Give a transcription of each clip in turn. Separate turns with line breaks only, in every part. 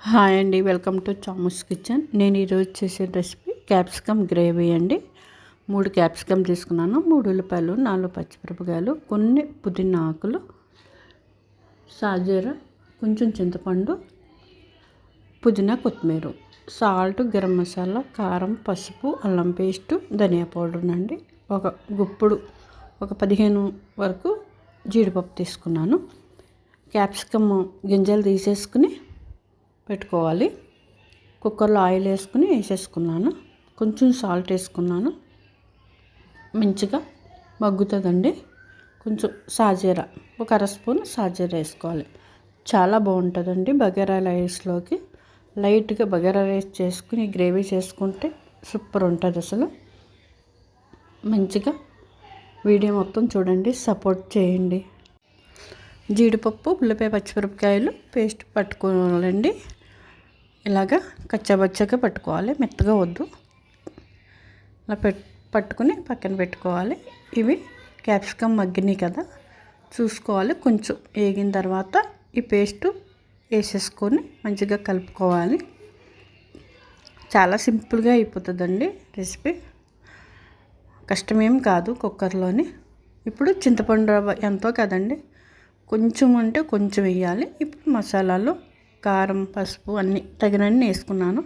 Hi అండి, welcome to చామూస్ kitchen. నేను ఈరోజు చేసే రెసిపీ క్యాప్సికమ్ గ్రేవీ అండి. 3 క్యాప్సికమ్ తీసుకున్నాను, 3 ఉల్లిపాయలు, 4 పచ్చిమిరపకాయలు, కొన్ని పుదీనా ఆకులు, సాజీర, కొంచెం చింతపండు, పుదీనా, కొత్తిమీర, సాల్ట్, గరం మసాలా, కారం, పసుపు, అల్లం పేస్టు, ధనియా పౌడర్ అండి. ఒక గుప్పుడు 15 వరకు జీడిపప్పు తీసుకున్నాను. క్యాప్సికమ్ గింజలు తీసేసుకుని పెట్టుకోవాలి. కుక్కర్లో ఆయిల్ వేసేసుకున్నాను. కొంచెం సాల్ట్ వేసుకున్నాను. మంచిగా మగ్గుతుందండి. కొంచెం సాజీరా, ఒక అర స్పూన్ సాజీరా వేసుకోవాలి. చాలా బాగుంటుందండి బగారా రైస్లోకి. లైట్గా బగారా రైస్ చేసుకుని గ్రేవీ చేసుకుంటే సూపర్ ఉంటుంది అసలు. మంచిగా వీడియో మొత్తం చూడండి, సపోర్ట్ చేయండి. జీడిపప్పు, ఉల్లిపాయ, పచ్చిమిరపకాయలు పేస్ట్ పట్టుకోవాలండి. ఇలాగా కచ్చాబచ్చాగా పట్టుకోవాలి, మెత్తగా వద్దు. అలా పట్టుకుని పక్కన పెట్టుకోవాలి. ఇవి క్యాప్సికమ్ మగ్గినాయి కదా, చూసుకోవాలి. కొంచెం వేగిన తర్వాత ఈ పేస్టు వేసేసుకొని మంచిగా కలుపుకోవాలి. చాలా సింపుల్గా అయిపోతుందండి రెసిపీ, కష్టమేం కాదు కుక్కర్లోని. ఇప్పుడు చింతపండు రవ్వ ఎంతో కదండి, కొంచెం అంటే కొంచెం వేయాలి. ఇప్పుడు మసాలాలు కారం, పసుపు అన్నీ తగినన్ని వేసుకున్నాను.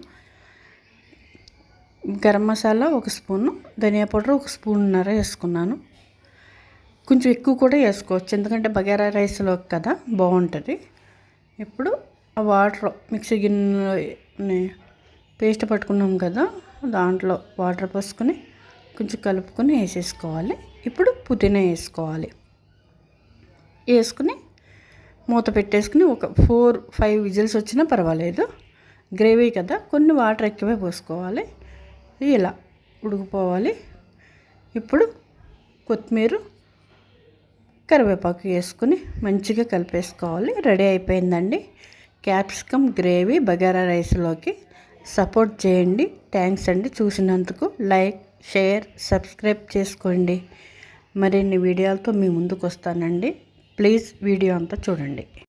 గరం మసాలా 1 స్పూను, ధనియా పౌడర్ 1 స్పూన్నర వేసుకున్నాను. కొంచెం ఎక్కువ కూడా వేసుకోవచ్చు, ఎందుకంటే బగారా రైస్లో కదా బాగుంటుంది. ఇప్పుడు ఆ వాటర్ మిక్సీ గిన్నె పేస్ట్ పట్టుకున్నాం కదా, దాంట్లో వాటర్ పోసుకొని కొంచెం కలుపుకొని వేసేసుకోవాలి. ఇప్పుడు పుదీనా వేసుకుని మూత పెట్టేసుకుని ఒక 4-5 విజిల్స్ వచ్చినా పర్వాలేదు. గ్రేవీ కదా, కొన్ని వాటర్ ఎక్కువే పోసుకోవాలి. ఇలా ఉడికిపోవాలి. ఇప్పుడు కొత్తిమీర, కరివేపాకు వేసుకుని మంచిగా కలిపేసుకోవాలి. రెడీ అయిపోయిందండి క్యాప్సికమ్ గ్రేవీ బగారా రైస్లోకి. సపోర్ట్ చేయండి. థ్యాంక్స్ అండి చూసినందుకు. లైక్, షేర్, సబ్స్క్రైబ్ చేసుకోండి. మరిన్ని వీడియోలతో మీ ముందుకు వస్తానండి. ప్లీజ్ వీడియో అంతా చూడండి.